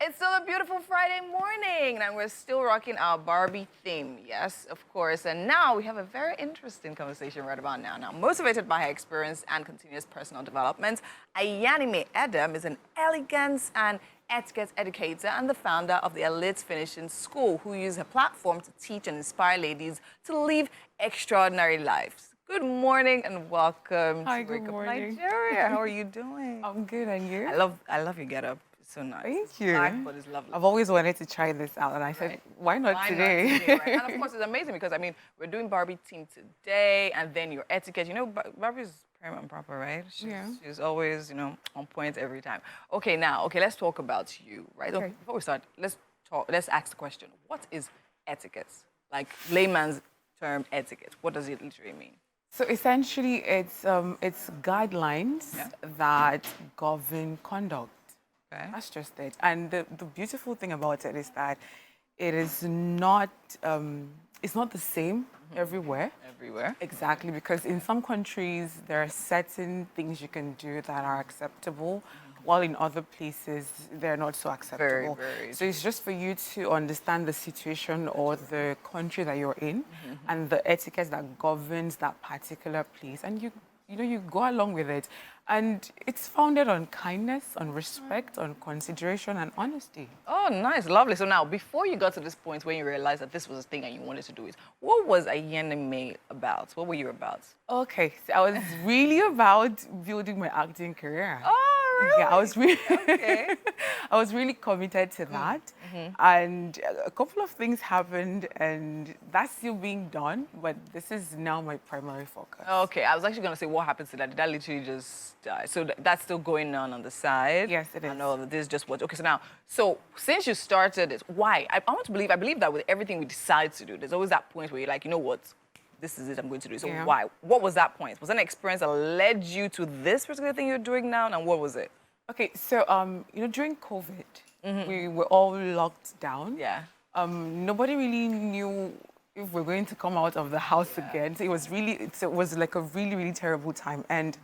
It's still a beautiful Friday morning, and we're still rocking our Barbie theme. Yes, of course. And now we have a very interesting conversation right about now. Now, motivated by her experience and continuous personal development, Ayanime Edem is an elegance and etiquette educator and the founder of the Elite Finishing School, who uses her platform to teach and inspire ladies to live extraordinary lives. Good morning and welcome Hi, to good Wake Up morning. Nigeria. How are you doing? I'm good, and you? I love your getup. It's so nice. Thank It's you. black, but it's lovely. I've always wanted to try this out, and I said, Right. why not Why today? not today, right? And of course, it's amazing because I mean, we're doing Barbie team today, and then your etiquette. You know, Barbie's prim and proper, right? She's always, on point every time. Okay, let's talk about you, right? So Okay. before we start, let's ask the question: what is etiquette? Like layman's term, etiquette. What does it literally mean? So essentially, it's guidelines that govern conduct. Okay. That's just it. And the beautiful thing about it is that it is not it's not the same everywhere. Everywhere. Exactly, because in some countries there are certain things you can do that are acceptable, while in other places they're not so acceptable. Very So it's just for you to understand the situation or the country that you're in and the etiquette that governs that particular place, and you go along with it. And it's founded on kindness, on respect, on consideration and honesty. Oh, nice, lovely. So now, before you got to this point where you realized that this was a thing and you wanted to do it, what was Ayanime about? What were you about? Okay, so I was really about building my acting career. Oh, really? Yeah, I was really, Okay. I was really committed to that, and a couple of things happened, and that's still being done. But this is now my primary focus. Okay, I was actually going to say, what happened to that? Did that literally just die? So that's still going on the side? Yes, it is. I know that this is just what. Okay, so now, since you started it, why? I believe that with everything we decide to do, there's always that point where you're like, you know what? This is it, I'm going to do it. So Yeah. why? What was that point? Was that an experience that led you to this particular thing you're doing now? And what was it? Okay, so during COVID, we were all locked down. Yeah. Nobody really knew if we're going to come out of the house again. So it was like a really, really terrible time. And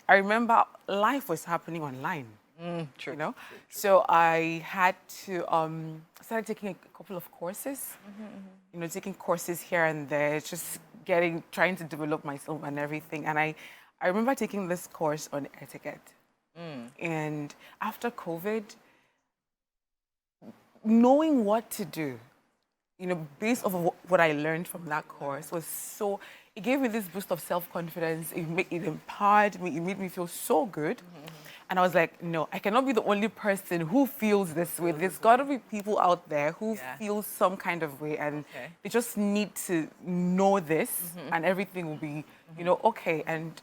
I remember life was happening online. True. True. So I had to started taking a couple of courses. Taking courses here and there, just trying to develop myself and everything. And I remember taking this course on etiquette. And after COVID, knowing what to do, based off of what I learned from that course it gave me this boost of self-confidence. It empowered me. It made me feel so good. And I was like, no, I cannot be the only person who feels this way. There's got to be people out there who feel some kind of way, and they just need to know this, and everything will be, okay. And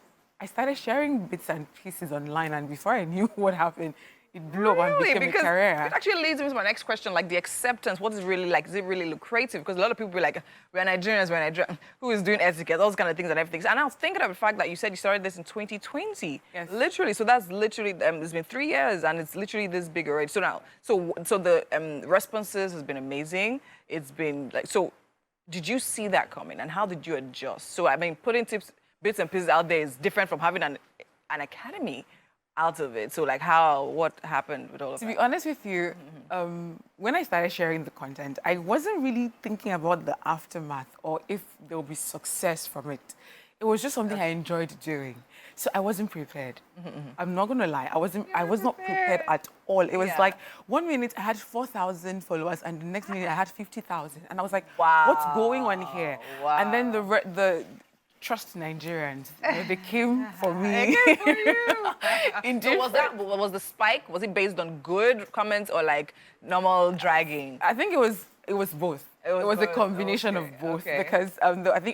I started sharing bits and pieces online, and before I knew what happened, it blew up and became a career. It actually leads me to my next question, like the acceptance. What is really like? Is it really lucrative? Because a lot of people be like, we're Nigerians, who is doing etiquette, those kind of things and everything. And I was thinking of the fact that you said you started this in 2020. Yes. Literally. So that's literally, it's been 3 years and it's literally this big already. So now, so the responses has been amazing. It's been like, so did you see that coming and how did you adjust? So, I mean, putting bits and pieces out there is different from having an academy out of it. So like what happened with all of that? To be honest with you, when I started sharing the content, I wasn't really thinking about the aftermath or if there will be success from it. It was just something I enjoyed doing. So I wasn't prepared. I'm not gonna lie. I was not prepared at all. It was like 1 minute I had 4,000 followers and the next minute I had 50,000. And I was like, Wow. what's going on here? Wow. And then the trust Nigerians. They came for me. They came for you. So was the spike, was it based on good comments or like normal dragging? I think it was both. It was a both. combination Okay, of both okay. because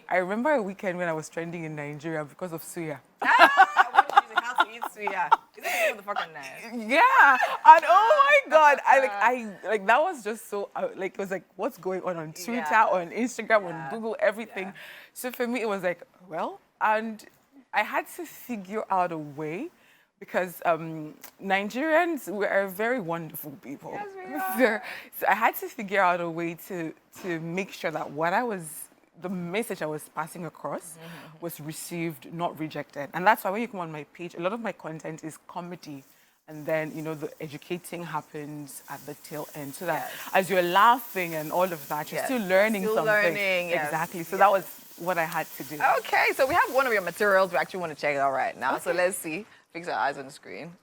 I remember a weekend when I was trending in Nigeria because of suya. What did you say? How to eat suya? Is it the fucking nice? Yeah, and oh my God, I that was just so it was like what's going on Twitter, on Instagram, on Google, everything. So for me, it was like and I had to figure out a way. Because Nigerians, we are very wonderful people. Yes, we are. So I had to figure out a way to make sure that the message I was passing across was received, not rejected. And that's why when you come on my page, a lot of my content is comedy and then, you know, the educating happens at the tail end. So that Yes. as you're laughing and all of that, you're Yes. still learning Still something. learning, yes. Exactly. So that was what I had to do. Okay, so we have one of your materials. We actually want to check it out right now. So let's see. Fix our eyes on the screen.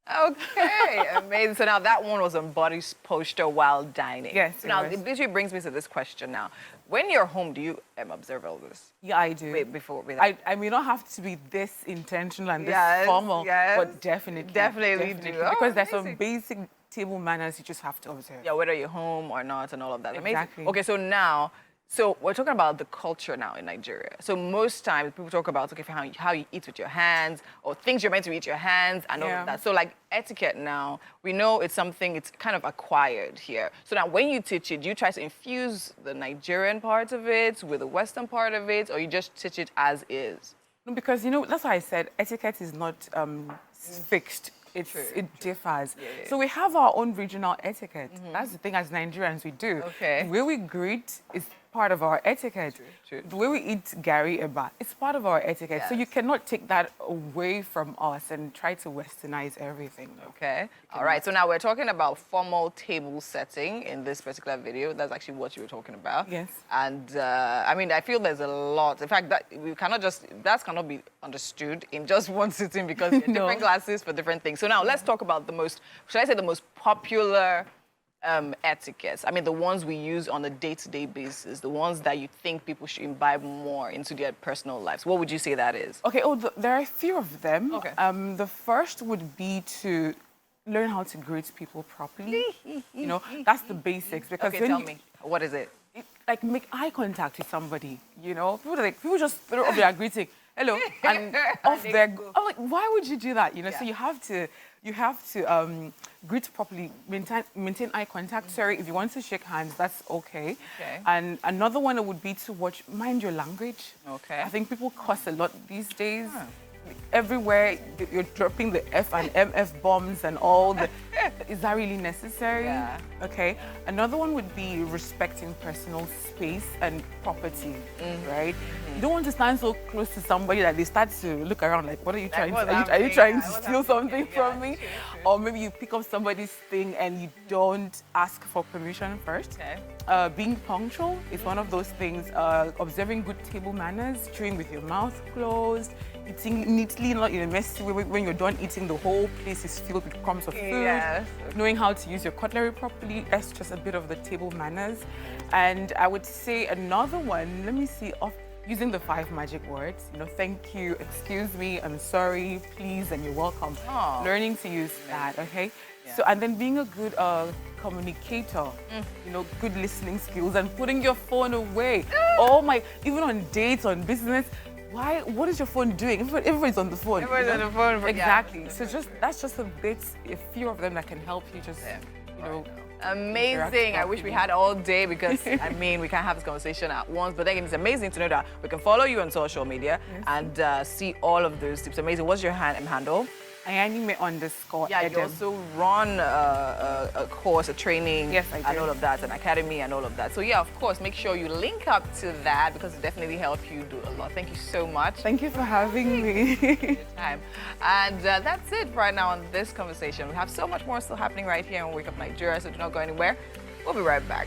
Okay, amazing. So now that one was on body posture while dining. Yes, So it now was. it literally brings me to this question now. When you're home, do you observe all this? Yeah, I do. Wait, before. I may not have to be this intentional and this Yes, formal, yes. but definitely. Definitely do. Oh, Because there's some amazing. basic table manners you just have to observe. Yeah, whether you're home or not and all of that. Amazing. Exactly. Okay, so now, so we're talking about the culture now in Nigeria. So most times people talk about, okay, how you eat with your hands or things you're meant to eat with your hands and all Yeah. of that. So like etiquette now, we know it's something, it's kind of acquired here. So now when you teach it, do you try to infuse the Nigerian part of it with the Western part of it, or you just teach it as is? No, because, you know, that's why I said etiquette is not fixed. It differs. Yeah. So we have our own regional etiquette. That's the thing as Nigerians we do. Okay. The way we greet is part of our etiquette. True. The way we eat gari eba, it's part of our etiquette. So you Yes. cannot take that away from us and try to westernize everything. No. Okay. All right. So now we're talking about formal table setting in this particular video. That's actually what you were talking about. Yes. And I mean, I feel there's a lot. In fact, that cannot be understood in just one sitting because there are No. different classes for different things. So now let's talk about should I say the most popular etiquettes? I mean, the ones we use on a day-to-day basis, the ones that you think people should imbibe more into their personal lives. What would you say that is? Okay, there are a few of them. Okay. The first would be to learn how to greet people properly. You know, that's the basics. Because Okay, when tell you- me. What is it? like make eye contact with somebody, you know? People just throw up their greeting, hello, and off they their go. I'm like, why would you do that? You know, so Yeah. you have to greet properly, maintain eye contact. Sorry, if you want to shake hands, that's okay. Okay. And another one would be to mind your language. Okay. I think people cuss a lot these days. Everywhere you're dropping the F and MF bombs and all the. Is that really necessary? Yeah. Okay. Another one would be respecting personal space and property, right? You don't want to stand so close to somebody that they start to look around like, what are you trying what's to? Are you happening? trying Yeah, to what's steal happening? something Yeah, from me? true. Or maybe you pick up somebody's thing and you don't ask for permission first. Okay. Being punctual is one of those things. Observing good table manners, chewing with your mouth closed, eating neatly, not in a messy way. When you're done eating, the whole place is filled with crumbs of food. Yes. Knowing how to use your cutlery properly, that's just a bit of the table manners. And I would say another one, let me see, of using the 5 magic words. You know, thank you, excuse me, I'm sorry, please, and you're welcome. Aw. Learning to use that, okay? So, and then being a good communicator, you know, good listening skills and putting your phone away. Oh my, even on dates, on business, what is your phone doing? Everybody's on the phone. Everybody's on the phone, but yeah. Exactly. So that's just a few of them that can help you just, you know. Amazing. I wish we had all day because, I mean, we can't have this conversation at once. But again, it's amazing to know that we can follow you on social media and see all of those tips. Amazing. What's your handle? Ayanime_Edem. Yeah, you also run a course, a training, Yes, I and do. all of that, an academy and all of that. So yeah, of course, make sure you link up to that because it definitely help you do a lot. Thank you so much Thank you for having me. for your time. And that's it right now on this conversation. We have so much more still happening right here on Wake Up Nigeria, so do not go anywhere. We'll be right back.